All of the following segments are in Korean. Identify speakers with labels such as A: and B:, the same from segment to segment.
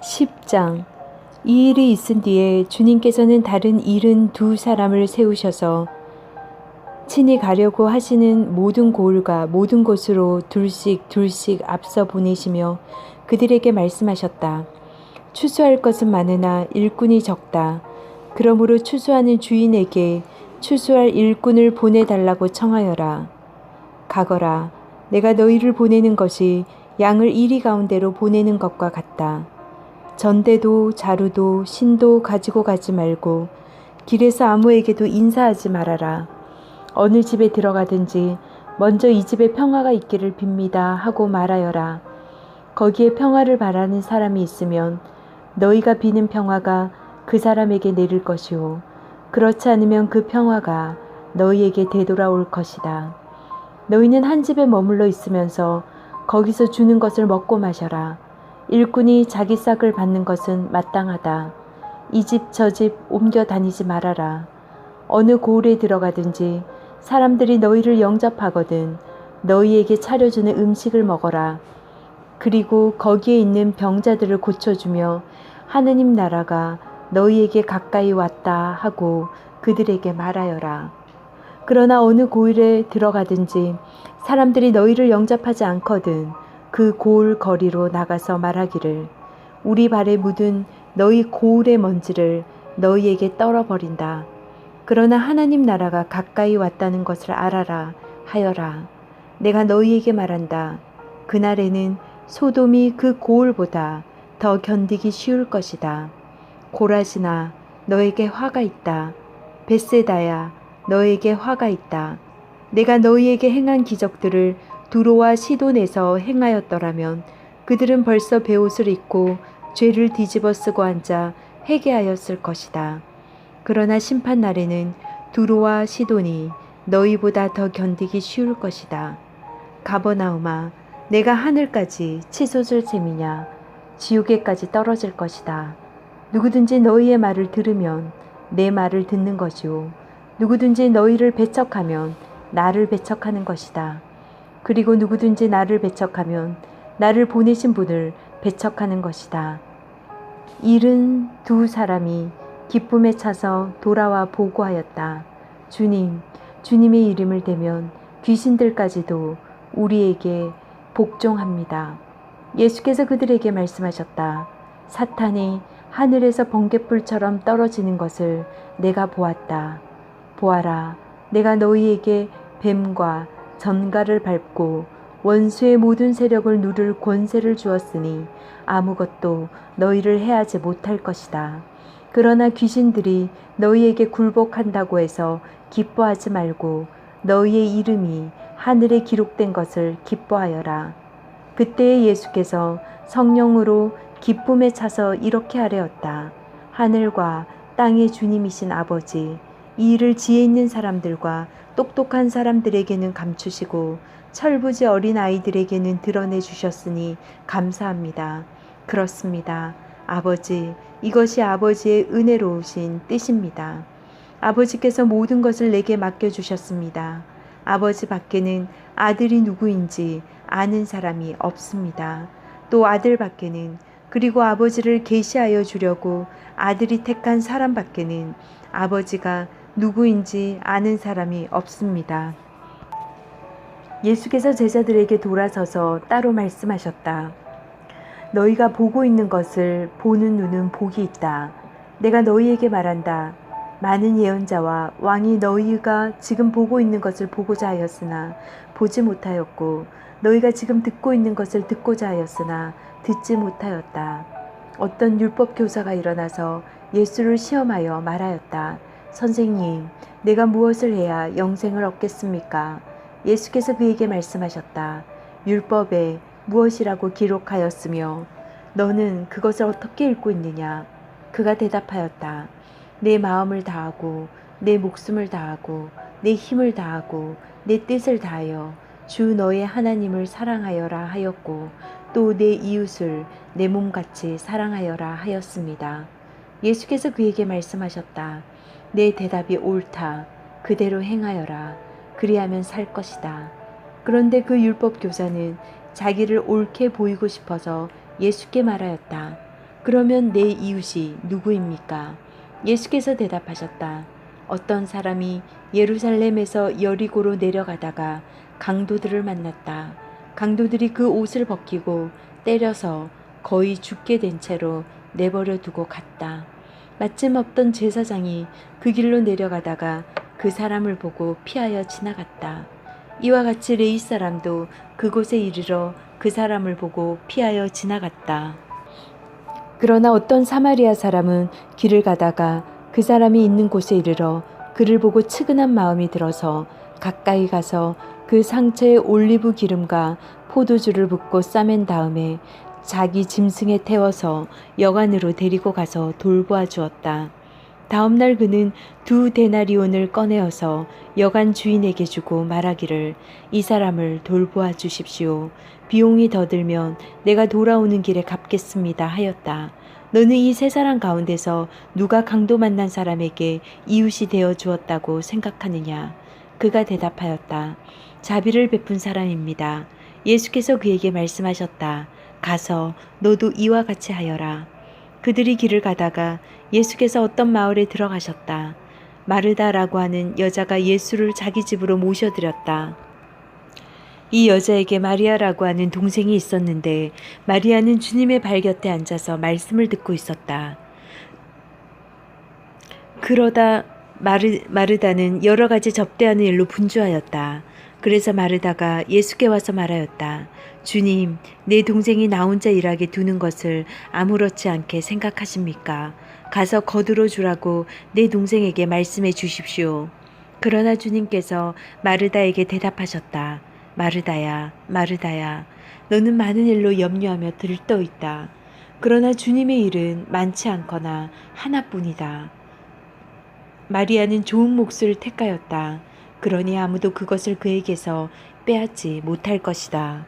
A: 10장. 이 일이 있은 뒤에 주님께서는 다른 72사람을 세우셔서 친히 가려고 하시는 모든 고을과 모든 곳으로 둘씩 앞서 보내시며 그들에게 말씀하셨다. 추수할 것은 많으나 일꾼이 적다. 그러므로 추수하는 주인에게 추수할 일꾼을 보내달라고 청하여라. 가거라. 내가 너희를 보내는 것이 양을 이리 가운데로 보내는 것과 같다. 전대도 자루도 신도 가지고 가지 말고 길에서 아무에게도 인사하지 말아라. 어느 집에 들어가든지 먼저 이 집에 평화가 있기를 빕니다 하고 말하여라. 거기에 평화를 바라는 사람이 있으면 너희가 비는 평화가 그 사람에게 내릴 것이요 그렇지 않으면 그 평화가 너희에게 되돌아올 것이다. 너희는 한 집에 머물러 있으면서 거기서 주는 것을 먹고 마셔라. 일꾼이 자기 싹을 받는 것은 마땅하다. 이 집 저 집 옮겨 다니지 말아라. 어느 고을에 들어가든지 사람들이 너희를 영접하거든 너희에게 차려주는 음식을 먹어라. 그리고 거기에 있는 병자들을 고쳐주며 하느님 나라가 너희에게 가까이 왔다 하고 그들에게 말하여라. 그러나 어느 고을에 들어가든지 사람들이 너희를 영접하지 않거든 그 고을 거리로 나가서 말하기를 우리 발에 묻은 너희 고을의 먼지를 너희에게 떨어버린다. 그러나 하나님 나라가 가까이 왔다는 것을 알아라 하여라. 내가 너희에게 말한다. 그날에는 소돔이 그 고을보다 더 견디기 쉬울 것이다. 고라시나 너에게 화가 있다. 벳세다야 너에게 화가 있다. 내가 너희에게 행한 기적들을 두로와 시돈에서 행하였더라면 그들은 벌써 베옷을 입고 죄를 뒤집어 쓰고 앉아 회개하였을 것이다. 그러나 심판날에는 두로와 시돈이 너희보다 더 견디기 쉬울 것이다. 가버나움아 내가 하늘까지 치솟을 셈이냐 지옥에까지 떨어질 것이다. 누구든지 너희의 말을 들으면 내 말을 듣는 것이요 누구든지 너희를 배척하면 나를 배척하는 것이다. 그리고 누구든지 나를 배척하면 나를 보내신 분을 배척하는 것이다. 72사람이 기쁨에 차서 돌아와 보고하였다. 주님의 이름을 대면 귀신들까지도 우리에게 복종합니다. 예수께서 그들에게 말씀하셨다. 사탄이 하늘에서 번갯불처럼 떨어지는 것을 내가 보았다. 보아라, 내가 너희에게 뱀과 전갈을 밟고 원수의 모든 세력을 누를 권세를 주었으니 아무것도 너희를 해하지 못할 것이다. 그러나 귀신들이 너희에게 굴복한다고 해서 기뻐하지 말고 너희의 이름이 하늘에 기록된 것을 기뻐하여라. 그때에 예수께서 성령으로 기쁨에 차서 이렇게 하려었다. 하늘과 땅의 주님이신 아버지, 이 일을 지혜 있는 사람들과 똑똑한 사람들에게는 감추시고 철부지 어린 아이들에게는 드러내 주셨으니 감사합니다. 그렇습니다. 아버지, 이것이 아버지의 은혜로우신 뜻입니다. 아버지께서 모든 것을 내게 맡겨주셨습니다. 아버지 밖에는 아들이 누구인지 아는 사람이 없습니다. 또 아들 밖에는 그리고 아버지를 계시하여 주려고 아들이 택한 사람 밖에는 아버지가 누구인지 아는 사람이 없습니다. 예수께서 제자들에게 돌아서서 따로 말씀하셨다. 너희가 보고 있는 것을 보는 눈은 복이 있다. 내가 너희에게 말한다. 많은 예언자와 왕이 너희가 지금 보고 있는 것을 보고자 하였으나 보지 못하였고 너희가 지금 듣고 있는 것을 듣고자 하였으나 듣지 못하였다. 어떤 율법 교사가 일어나서 예수를 시험하여 말하였다. 선생님, 내가 무엇을 해야 영생을 얻겠습니까? 예수께서 그에게 말씀하셨다. 율법에 무엇이라고 기록하였으며 너는 그것을 어떻게 읽고 있느냐? 그가 대답하였다. 내 마음을 다하고 내 목숨을 다하고 내 힘을 다하고 내 뜻을 다하여 주 너의 하나님을 사랑하여라 하였고 또 내 이웃을 내 몸같이 사랑하여라 하였습니다. 예수께서 그에게 말씀하셨다. 내 대답이 옳다. 그대로 행하여라. 그리하면 살 것이다. 그런데 그 율법 교사는 자기를 옳게 보이고 싶어서 예수께 말하였다. 그러면 내 이웃이 누구입니까? 예수께서 대답하셨다. 어떤 사람이 예루살렘에서 여리고로 내려가다가 강도들을 만났다. 강도들이 그 옷을 벗기고 때려서 거의 죽게 된 채로 내버려 두고 갔다. 마침 어떤 제사장이 그 길로 내려가다가 그 사람을 보고 피하여 지나갔다. 이와 같이 레위 사람도 그곳에 이르러 그 사람을 보고 피하여 지나갔다. 그러나 어떤 사마리아 사람은 길을 가다가 그 사람이 있는 곳에 이르러 그를 보고 측은한 마음이 들어서 가까이 가서 그 상처에 올리브 기름과 포도주를 붓고 싸맨 다음에 자기 짐승에 태워서 여관으로 데리고 가서 돌보아 주었다. 다음 날 그는 2데나리온을 꺼내어서 여관 주인에게 주고 말하기를 이 사람을 돌보아 주십시오. 비용이 더 들면 내가 돌아오는 길에 갚겠습니다 하였다. 너는 이 세 사람 가운데서 누가 강도 만난 사람에게 이웃이 되어 주었다고 생각하느냐? 그가 대답하였다. 자비를 베푼 사람입니다. 예수께서 그에게 말씀하셨다. 가서 너도 이와 같이 하여라. 그들이 길을 가다가 예수께서 어떤 마을에 들어가셨다. 마르다라고 하는 여자가 예수를 자기 집으로 모셔드렸다. 이 여자에게 마리아라고 하는 동생이 있었는데 마리아는 주님의 발 곁에 앉아서 말씀을 듣고 있었다. 그러다 마르다는 여러 가지 접대하는 일로 분주하였다. 그래서 마르다가 예수께 와서 말하였다. 주님, 내 동생이 나 혼자 일하게 두는 것을 아무렇지 않게 생각하십니까? 가서 거두러 주라고 내 동생에게 말씀해 주십시오. 그러나 주님께서 마르다에게 대답하셨다. 마르다야, 마르다야, 너는 많은 일로 염려하며 들떠 있다. 그러나 주님의 일은 많지 않거나 하나뿐이다. 마리아는 좋은 몫을 택하였다. 그러니 아무도 그것을 그에게서 빼앗지 못할 것이다.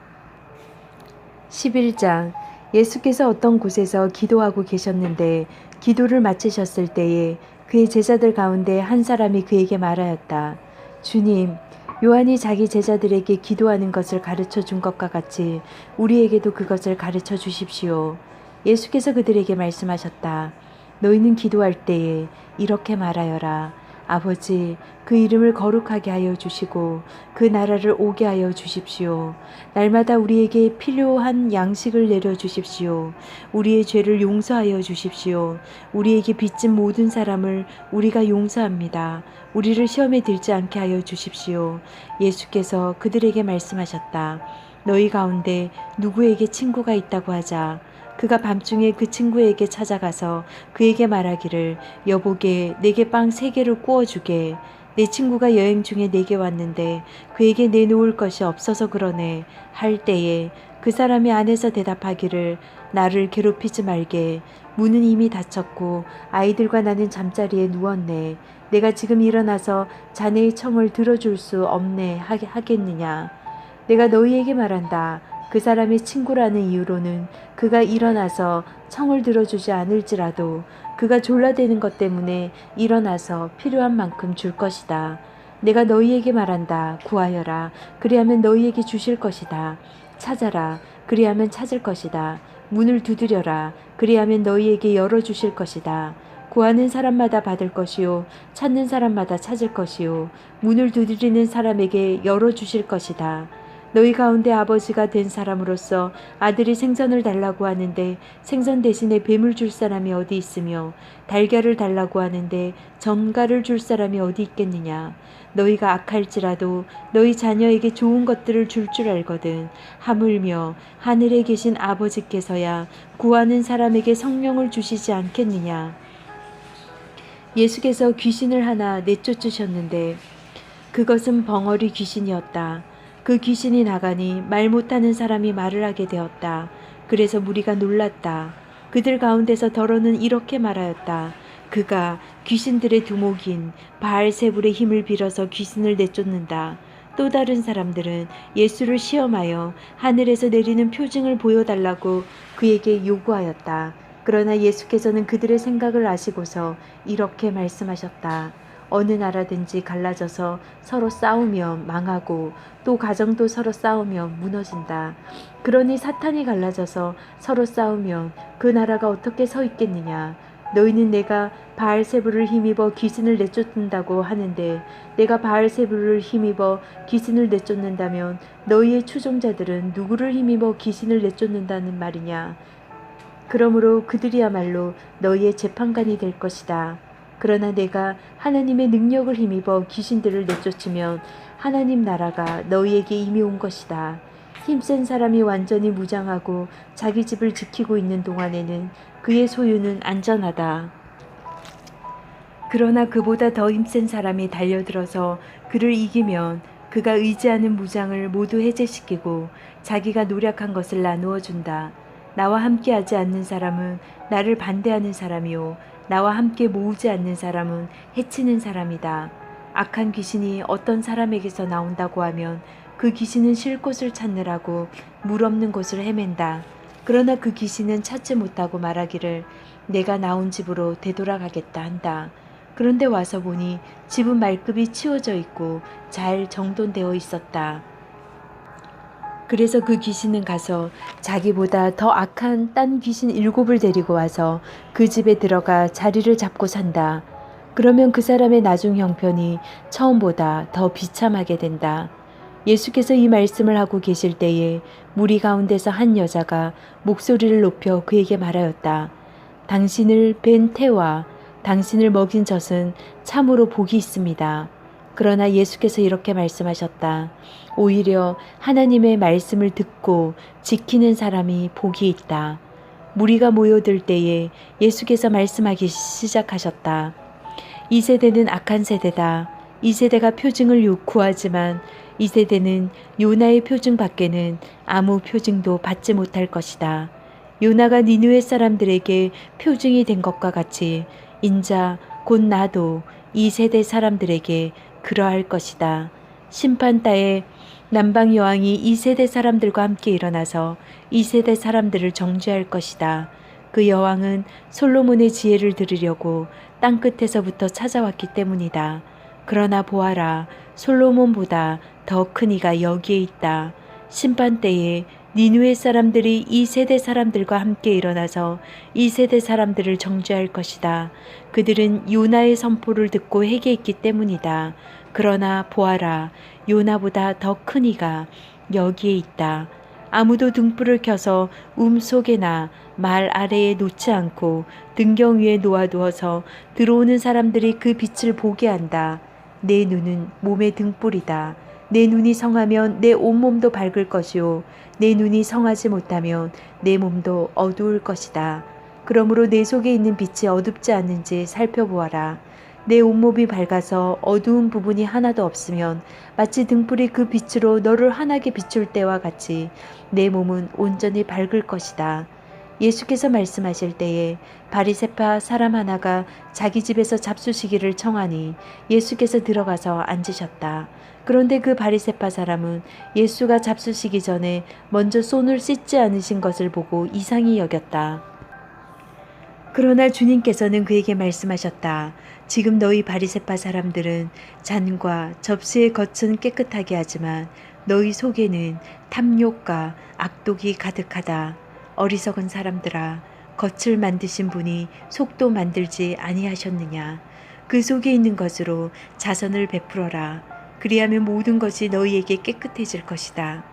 A: 11장. 예수께서 어떤 곳에서 기도하고 계셨는데 기도를 마치셨을 때에 그의 제자들 가운데 한 사람이 그에게 말하였다. 주님, 요한이 자기 제자들에게 기도하는 것을 가르쳐 준 것과 같이 우리에게도 그것을 가르쳐 주십시오. 예수께서 그들에게 말씀하셨다. 너희는 기도할 때에 이렇게 말하여라. 아버지, 그 이름을 거룩하게 하여 주시고 그 나라를 오게 하여 주십시오. 날마다 우리에게 필요한 양식을 내려 주십시오. 우리의 죄를 용서하여 주십시오. 우리에게 빚진 모든 사람을 우리가 용서합니다. 우리를 시험에 들지 않게 하여 주십시오. 예수께서 그들에게 말씀하셨다. 너희 가운데 누구에게 친구가 있다고 하자. 그가 밤중에 그 친구에게 찾아가서 그에게 말하기를 여보게 내게 빵 3개를 구워주게. 내 친구가 여행 중에 내게 왔는데 그에게 내놓을 것이 없어서 그러네 할 때에 그 사람이 안에서 대답하기를 나를 괴롭히지 말게. 문은 이미 닫혔고 아이들과 나는 잠자리에 누웠네. 내가 지금 일어나서 자네의 청을 들어줄 수 없네 하겠느냐. 내가 너희에게 말한다. 그 사람의 친구라는 이유로는 그가 일어나서 청을 들어주지 않을지라도 그가 졸라대는 것 때문에 일어나서 필요한 만큼 줄 것이다. 내가 너희에게 말한다. 구하여라. 그리하면 너희에게 주실 것이다. 찾아라. 그리하면 찾을 것이다. 문을 두드려라. 그리하면 너희에게 열어주실 것이다. 구하는 사람마다 받을 것이요 찾는 사람마다 찾을 것이요 문을 두드리는 사람에게 열어주실 것이다. 너희 가운데 아버지가 된 사람으로서 아들이 생선을 달라고 하는데 생선 대신에 뱀을 줄 사람이 어디 있으며 달걀을 달라고 하는데 전갈을 줄 사람이 어디 있겠느냐. 너희가 악할지라도 너희 자녀에게 좋은 것들을 줄 줄 알거든. 하물며 하늘에 계신 아버지께서야 구하는 사람에게 성령을 주시지 않겠느냐. 예수께서 귀신을 하나 내쫓으셨는데 그것은 벙어리 귀신이었다. 그 귀신이 나가니 말 못하는 사람이 말을 하게 되었다. 그래서 무리가 놀랐다. 그들 가운데서 더러는 이렇게 말하였다. 그가 귀신들의 두목인 바알세불의 힘을 빌어서 귀신을 내쫓는다. 또 다른 사람들은 예수를 시험하여 하늘에서 내리는 표징을 보여달라고 그에게 요구하였다. 그러나 예수께서는 그들의 생각을 아시고서 이렇게 말씀하셨다. 어느 나라든지 갈라져서 서로 싸우면 망하고 또 가정도 서로 싸우면 무너진다. 그러니 사탄이 갈라져서 서로 싸우면 그 나라가 어떻게 서 있겠느냐. 너희는 내가 바알세불을 힘입어 귀신을 내쫓는다고 하는데 내가 바알세불을 힘입어 귀신을 내쫓는다면 너희의 추종자들은 누구를 힘입어 귀신을 내쫓는다는 말이냐. 그러므로 그들이야말로 너희의 재판관이 될 것이다. 그러나 내가 하나님의 능력을 힘입어 귀신들을 내쫓으면 하나님 나라가 너희에게 이미 온 것이다. 힘센 사람이 완전히 무장하고 자기 집을 지키고 있는 동안에는 그의 소유는 안전하다. 그러나 그보다 더 힘센 사람이 달려들어서 그를 이기면 그가 의지하는 무장을 모두 해제시키고 자기가 노력한 것을 나누어 준다. 나와 함께하지 않는 사람은 나를 반대하는 사람이요 나와 함께 모으지 않는 사람은 해치는 사람이다. 악한 귀신이 어떤 사람에게서 나온다고 하면 그 귀신은 쉴 곳을 찾느라고 물 없는 곳을 헤맨다. 그러나 그 귀신은 찾지 못하고 말하기를 내가 나온 집으로 되돌아가겠다 한다. 그런데 와서 보니 집은 말급이 치워져 있고 잘 정돈되어 있었다. 그래서 그 귀신은 가서 자기보다 더 악한 딴 귀신 7을 데리고 와서 그 집에 들어가 자리를 잡고 산다. 그러면 그 사람의 나중 형편이 처음보다 더 비참하게 된다. 예수께서 이 말씀을 하고 계실 때에 무리 가운데서 한 여자가 목소리를 높여 그에게 말하였다. 당신을 뵌 태와 당신을 먹인 젖은 참으로 복이 있습니다. 그러나 예수께서 이렇게 말씀하셨다. 오히려 하나님의 말씀을 듣고 지키는 사람이 복이 있다. 무리가 모여들 때에 예수께서 말씀하기 시작하셨다. 이 세대는 악한 세대다. 이 세대가 표징을 구하지만 이 세대는 요나의 표징 밖에는 아무 표징도 받지 못할 것이다. 요나가 니느웨 사람들에게 표징이 된 것과 같이 인자 곧 나도 이 세대 사람들에게 그러할 것이다. 심판따에 남방 여왕이 이 세대 사람들과 함께 일어나서 이 세대 사람들을 정죄할 것이다. 그 여왕은 솔로몬의 지혜를 들으려고 땅끝에서부터 찾아왔기 때문이다. 그러나 보아라, 솔로몬보다 더 큰 이가 여기에 있다. 심판때에 니느웨 사람들이 이 세대 사람들과 함께 일어나서 이 세대 사람들을 정죄할 것이다. 그들은 요나의 선포를 듣고 회개했기 때문이다. 그러나 보아라, 요나보다 더 큰 이가 여기에 있다. 아무도 등불을 켜서 속에나 말 아래에 놓지 않고 등경 위에 놓아두어서 들어오는 사람들이 그 빛을 보게 한다. 내 눈은 몸의 등불이다. 내 눈이 성하면 내 온몸도 밝을 것이요 내 눈이 성하지 못하면 내 몸도 어두울 것이다. 그러므로 내 속에 있는 빛이 어둡지 않은지 살펴보아라. 내 온몸이 밝아서 어두운 부분이 하나도 없으면 마치 등불이 그 빛으로 너를 환하게 비출 때와 같이 내 몸은 온전히 밝을 것이다. 예수께서 말씀하실 때에 바리새파 사람 하나가 자기 집에서 잡수시기를 청하니 예수께서 들어가서 앉으셨다. 그런데 그 바리새파 사람은 예수가 잡수시기 전에 먼저 손을 씻지 않으신 것을 보고 이상히 여겼다. 그러나 주님께서는 그에게 말씀하셨다. 지금 너희 바리새파 사람들은 잔과 접시의 겉은 깨끗하게 하지만 너희 속에는 탐욕과 악독이 가득하다. 어리석은 사람들아, 겉을 만드신 분이 속도 만들지 아니하셨느냐. 그 속에 있는 것으로 자선을 베풀어라. 그리하면 모든 것이 너희에게 깨끗해질 것이다.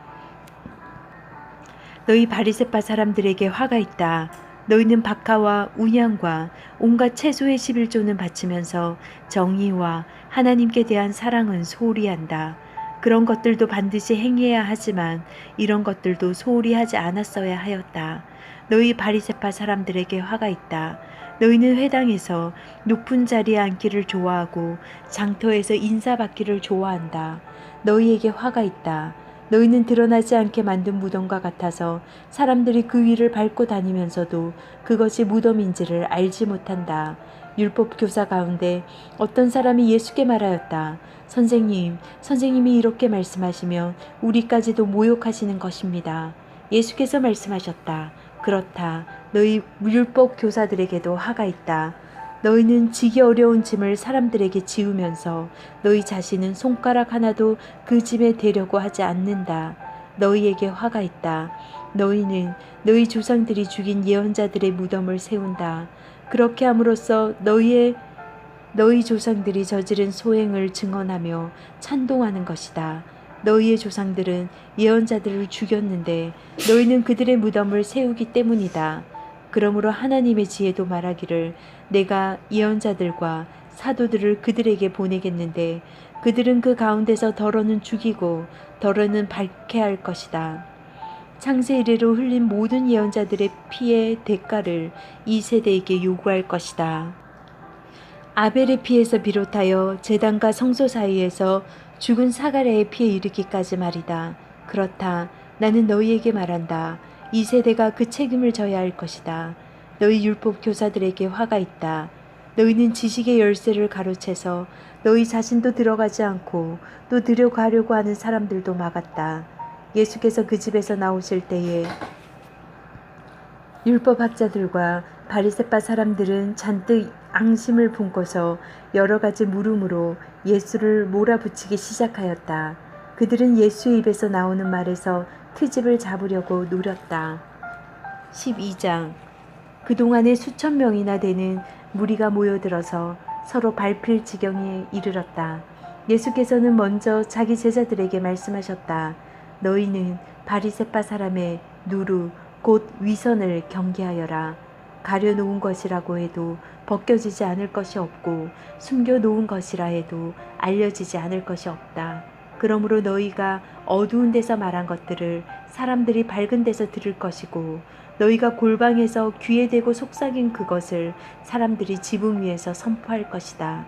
A: 너희 바리새파 사람들에게 화가 있다. 너희는 박하와 운양과 온갖 채소의 11조는 바치면서 정의와 하나님께 대한 사랑은 소홀히 한다. 그런 것들도 반드시 행해야 하지만 이런 것들도 소홀히 하지 않았어야 하였다. 너희 바리새파 사람들에게 화가 있다. 너희는 회당에서 높은 자리에 앉기를 좋아하고 장터에서 인사받기를 좋아한다. 너희에게 화가 있다. 너희는 드러나지 않게 만든 무덤과 같아서 사람들이 그 위를 밟고 다니면서도 그것이 무덤인지를 알지 못한다. 율법 교사 가운데 어떤 사람이 예수께 말하였다. 선생님이 이렇게 말씀하시면 우리까지도 모욕하시는 것입니다. 예수께서 말씀하셨다. 그렇다. 너희 율법 교사들에게도 화가 있다. 너희는 지기 어려운 짐을 사람들에게 지우면서 너희 자신은 손가락 하나도 그 짐에 대려고 하지 않는다. 너희에게 화가 있다. 너희는 너희 조상들이 죽인 예언자들의 무덤을 세운다. 그렇게 함으로써 너희 조상들이 저지른 소행을 증언하며 찬동하는 것이다. 너희의 조상들은 예언자들을 죽였는데 너희는 그들의 무덤을 세우기 때문이다. 그러므로 하나님의 지혜도 말하기를 내가 예언자들과 사도들을 그들에게 보내겠는데 그들은 그 가운데서 더러는 죽이고 더러는 밝게 할 것이다. 창세 이래로 흘린 모든 예언자들의 피의 대가를 이 세대에게 요구할 것이다. 아벨의 피에서 비롯하여 제단과 성소 사이에서 죽은 사가랴의 피에 이르기까지 말이다. 그렇다. 나는 너희에게 말한다. 이 세대가 그 책임을 져야 할 것이다. 너희 율법 교사들에게 화가 있다. 너희는 지식의 열쇠를 가로채서 너희 자신도 들어가지 않고 또 들어가려고 하는 사람들도 막았다. 예수께서 그 집에서 나오실 때에 율법학자들과 바리새파 사람들은 잔뜩 앙심을 품고서 여러 가지 물음으로 예수를 몰아붙이기 시작하였다. 그들은 예수의 입에서 나오는 말에서 트집을 잡으려고 노렸다. 12장. 그동안에 수천 명이나 되는 무리가 모여들어서 서로 밟힐 지경에 이르렀다. 예수께서는 먼저 자기 제자들에게 말씀하셨다. 너희는 바리새파 사람의 누루 곧 위선을 경계하여라. 가려놓은 것이라고 해도 벗겨지지 않을 것이 없고 숨겨놓은 것이라 해도 알려지지 않을 것이 없다. 그러므로 너희가 어두운 데서 말한 것들을 사람들이 밝은 데서 들을 것이고 너희가 골방에서 귀에 대고 속삭인 그것을 사람들이 지붕 위에서 선포할 것이다.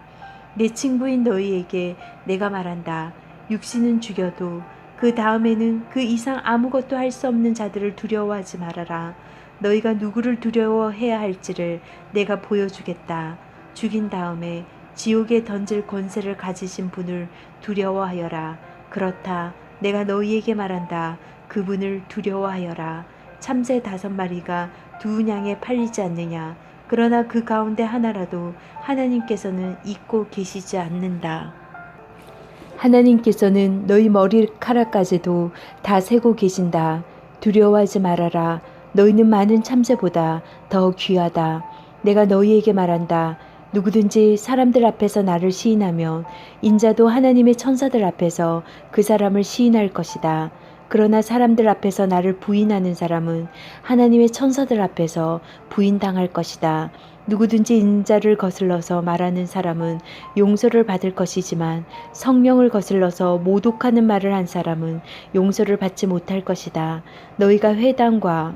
A: 내 친구인 너희에게 내가 말한다. 육신은 죽여도 그 다음에는 그 이상 아무것도 할 수 없는 자들을 두려워하지 말아라. 너희가 누구를 두려워해야 할지를 내가 보여주겠다. 죽인 다음에 지옥에 던질 권세를 가지신 분을 두려워하여라. 그렇다. 내가 너희에게 말한다. 그분을 두려워하여라. 참새 5마리가 2냥에 팔리지 않느냐. 그러나 그 가운데 하나라도 하나님께서는 잊고 계시지 않는다. 하나님께서는 너희 머리카락까지도 다 세고 계신다. 두려워하지 말아라. 너희는 많은 참새보다 더 귀하다. 내가 너희에게 말한다. 누구든지 사람들 앞에서 나를 시인하면 인자도 하나님의 천사들 앞에서 그 사람을 시인할 것이다. 그러나 사람들 앞에서 나를 부인하는 사람은 하나님의 천사들 앞에서 부인당할 것이다. 누구든지 인자를 거슬러서 말하는 사람은 용서를 받을 것이지만 성령을 거슬러서 모독하는 말을 한 사람은 용서를 받지 못할 것이다. 너희가 회당과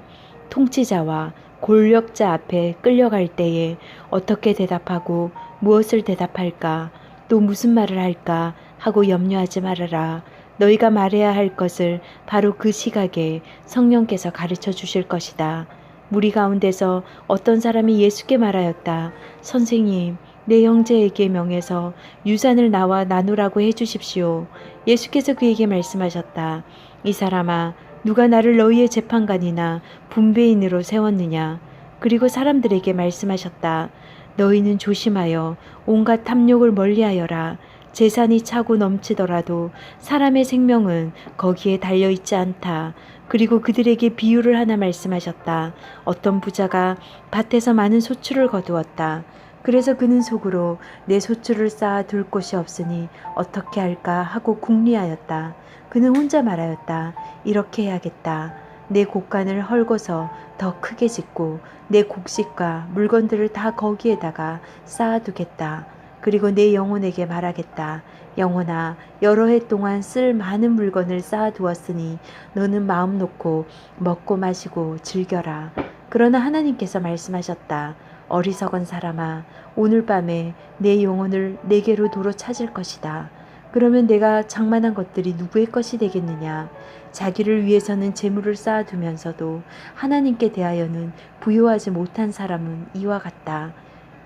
A: 통치자와 권력자 앞에 끌려갈 때에 어떻게 대답하고 무엇을 대답할까 또 무슨 말을 할까 하고 염려하지 말아라. 너희가 말해야 할 것을 바로 그 시각에 성령께서 가르쳐 주실 것이다. 무리 가운데서 어떤 사람이 예수께 말하였다. 선생님, 내 형제에게 명해서 유산을 나와 나누라고 해주십시오. 예수께서 그에게 말씀하셨다. 이 사람아, 누가 나를 너희의 재판관이나 분배인으로 세웠느냐? 그리고 사람들에게 말씀하셨다. 너희는 조심하여 온갖 탐욕을 멀리하여라. 재산이 차고 넘치더라도 사람의 생명은 거기에 달려있지 않다. 그리고 그들에게 비유를 하나 말씀하셨다. 어떤 부자가 밭에서 많은 소출을 거두었다. 그래서 그는 속으로 내 소출을 쌓아 둘 곳이 없으니 어떻게 할까 하고 궁리하였다. 그는 혼자 말하였다. 이렇게 해야겠다. 내 곡간을 헐고서 더 크게 짓고 내 곡식과 물건들을 다 거기에다가 쌓아두겠다. 그리고 내 영혼에게 말하겠다. 영혼아, 여러 해 동안 쓸 많은 물건을 쌓아두었으니 너는 마음 놓고 먹고 마시고 즐겨라. 그러나 하나님께서 말씀하셨다. 어리석은 사람아, 오늘 밤에 내 영혼을 내게로 도로 찾을 것이다. 그러면 내가 장만한 것들이 누구의 것이 되겠느냐? 자기를 위해서는 재물을 쌓아두면서도 하나님께 대하여는 부요하지 못한 사람은 이와 같다.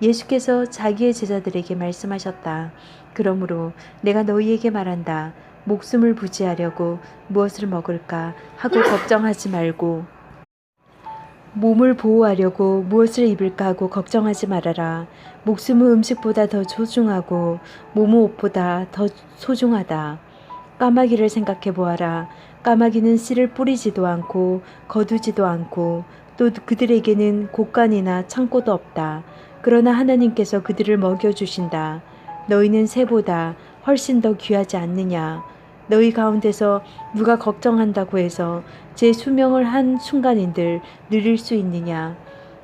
A: 예수께서 자기의 제자들에게 말씀하셨다. 그러므로 내가 너희에게 말한다. 목숨을 부지하려고 무엇을 먹을까 하고 걱정하지 말고 몸을 보호하려고 무엇을 입을까 하고 걱정하지 말아라. 목숨은 음식보다 더 소중하고 몸은 옷보다 더 소중하다. 까마귀를 생각해 보아라. 까마귀는 씨를 뿌리지도 않고 거두지도 않고 또 그들에게는 곳간이나 창고도 없다. 그러나 하나님께서 그들을 먹여주신다. 너희는 새보다 훨씬 더 귀하지 않느냐. 너희 가운데서 누가 걱정한다고 해서 제 수명을 한 순간인들 누릴 수 있느냐.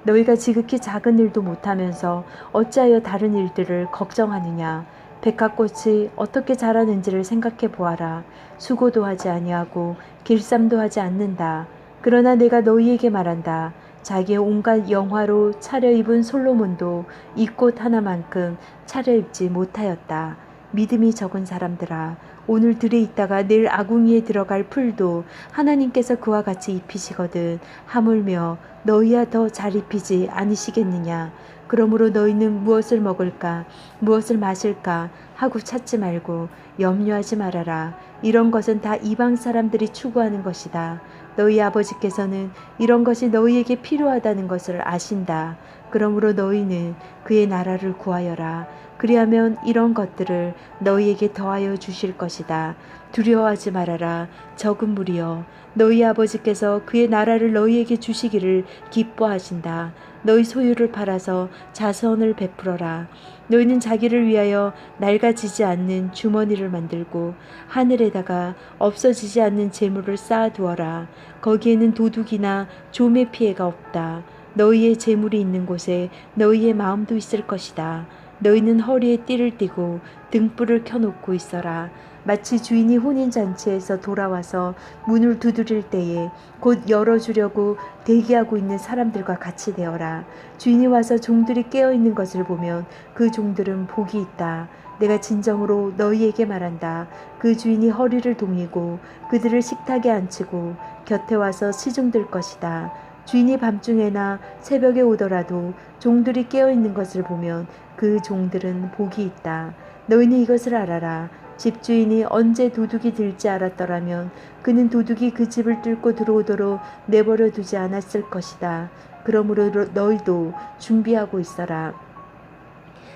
A: 너희가 지극히 작은 일도 못하면서 어찌하여 다른 일들을 걱정하느냐. 백합꽃이 어떻게 자라는지를 생각해 보아라. 수고도 하지 아니하고 길쌈도 하지 않는다. 그러나 내가 너희에게 말한다. 자기의 온갖 영화로 차려입은 솔로몬도 이 꽃 하나만큼 차려입지 못하였다. 믿음이 적은 사람들아, 오늘 들에 있다가 내일 아궁이에 들어갈 풀도 하나님께서 그와 같이 입히시거든 하물며 너희야 더 잘 입히지 아니시겠느냐. 그러므로 너희는 무엇을 먹을까 무엇을 마실까 하고 찾지 말고 염려하지 말아라. 이런 것은 다 이방 사람들이 추구하는 것이다. 너희 아버지께서는 이런 것이 너희에게 필요하다는 것을 아신다. 그러므로 너희는 그의 나라를 구하여라. 그리하면 이런 것들을 너희에게 더하여 주실 것이다. 두려워하지 말아라. 적은 무리여, 너희 아버지께서 그의 나라를 너희에게 주시기를 기뻐하신다. 너희 소유를 팔아서 자선을 베풀어라. 너희는 자기를 위하여 낡아지지 않는 주머니를 만들고 하늘에다가 없어지지 않는 재물을 쌓아두어라. 거기에는 도둑이나 좀의 피해가 없다. 너희의 재물이 있는 곳에 너희의 마음도 있을 것이다. 너희는 허리에 띠를 띠고 등불을 켜놓고 있어라. 마치 주인이 혼인잔치에서 돌아와서 문을 두드릴 때에 곧 열어주려고 대기하고 있는 사람들과 같이 되어라. 주인이 와서 종들이 깨어있는 것을 보면 그 종들은 복이 있다. 내가 진정으로 너희에게 말한다. 그 주인이 허리를 동이고 그들을 식탁에 앉히고 곁에 와서 시중들 것이다. 주인이 밤중에나 새벽에 오더라도 종들이 깨어있는 것을 보면 그 종들은 복이 있다. 너희는 이것을 알아라. 집주인이 언제 도둑이 들지 알았더라면 그는 도둑이 그 집을 뚫고 들어오도록 내버려 두지 않았을 것이다. 그러므로 너희도 준비하고 있어라.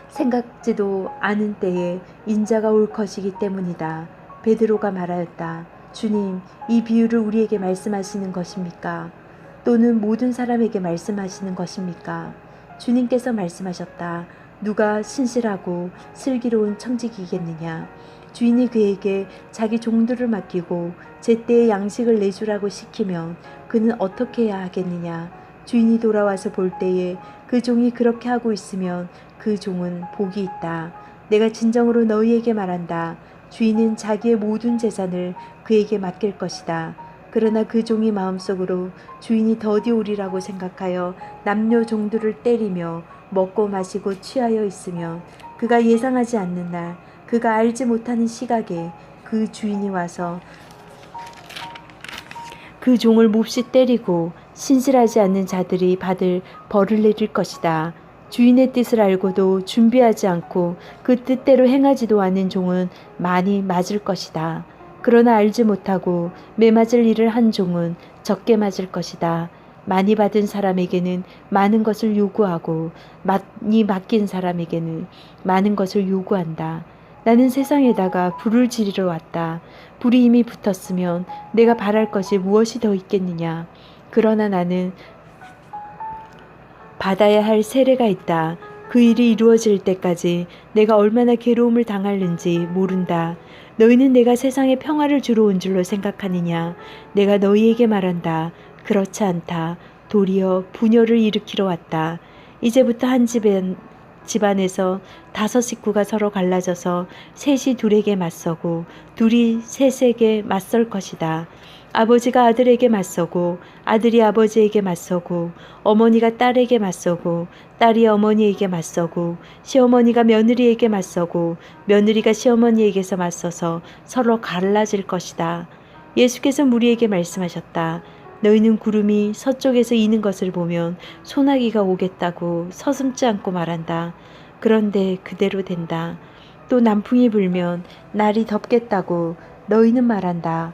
A: 생각지도 않은 때에 인자가 올 것이기 때문이다. 베드로가 말하였다. 주님, 이 비유를 우리에게 말씀하시는 것입니까? 또는 모든 사람에게 말씀하시는 것입니까? 주님께서 말씀하셨다. 누가 신실하고 슬기로운 청지기겠느냐. 주인이 그에게 자기 종들을 맡기고 제때에 양식을 내주라고 시키면 그는 어떻게 해야 하겠느냐. 주인이 돌아와서 볼 때에 그 종이 그렇게 하고 있으면 그 종은 복이 있다. 내가 진정으로 너희에게 말한다. 주인은 자기의 모든 재산을 그에게 맡길 것이다. 그러나 그 종이 마음속으로 주인이 더디 오리라고 생각하여 남녀 종들을 때리며 먹고 마시고 취하여 있으면 그가 예상하지 않는 날, 그가 알지 못하는 시각에 그 주인이 와서 그 종을 몹시 때리고 신실하지 않는 자들이 받을 벌을 내릴 것이다. 주인의 뜻을 알고도 준비하지 않고 그 뜻대로 행하지도 않는 종은 많이 맞을 것이다. 그러나 알지 못하고 매맞을 일을 한 종은 적게 맞을 것이다. 많이 받은 사람에게는 많은 것을 요구하고 많이 맡긴 사람에게는 많은 것을 요구한다. 나는 세상에다가 불을 지르러 왔다. 불이 이미 붙었으면 내가 바랄 것이 무엇이 더 있겠느냐. 그러나 나는 받아야 할 세례가 있다. 그 일이 이루어질 때까지 내가 얼마나 괴로움을 당하는지 모른다. 너희는 내가 세상에 평화를 주러 온 줄로 생각하느냐. 내가 너희에게 말한다. 그렇지 않다. 도리어 분열을 일으키러 왔다. 이제부터 한 집안에서 5 식구가 서로 갈라져서 셋이 둘에게 맞서고 둘이 셋에게 맞설 것이다. 아버지가 아들에게 맞서고 아들이 아버지에게 맞서고 어머니가 딸에게 맞서고 딸이 어머니에게 맞서고 시어머니가 며느리에게 맞서고 며느리가 시어머니에게서 맞서서 서로 갈라질 것이다. 예수께서 무리에게 말씀하셨다. 너희는 구름이 서쪽에서 이는 것을 보면 소나기가 오겠다고 서슴지 않고 말한다. 그런데 그대로 된다. 또 남풍이 불면 날이 덥겠다고 너희는 말한다.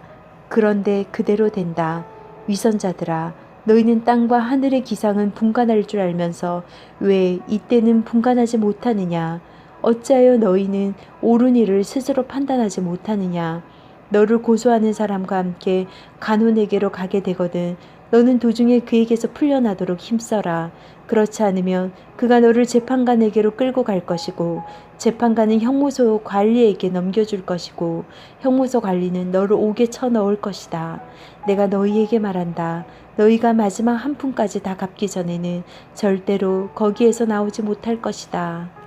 A: 그런데 그대로 된다. 위선자들아, 너희는 땅과 하늘의 기상은 분간할 줄 알면서 왜 이때는 분간하지 못하느냐? 어찌하여 너희는 옳은 일을 스스로 판단하지 못하느냐? 너를 고소하는 사람과 함께 간혼에게로 가게 되거든 너는 도중에 그에게서 풀려나도록 힘써라. 그렇지 않으면 그가 너를 재판관에게로 끌고 갈 것이고 재판관은 형무소 관리에게 넘겨줄 것이고 형무소 관리는 너를 옥에 쳐넣을 것이다. 내가 너희에게 말한다. 너희가 마지막 한 푼까지 다 갚기 전에는 절대로 거기에서 나오지 못할 것이다.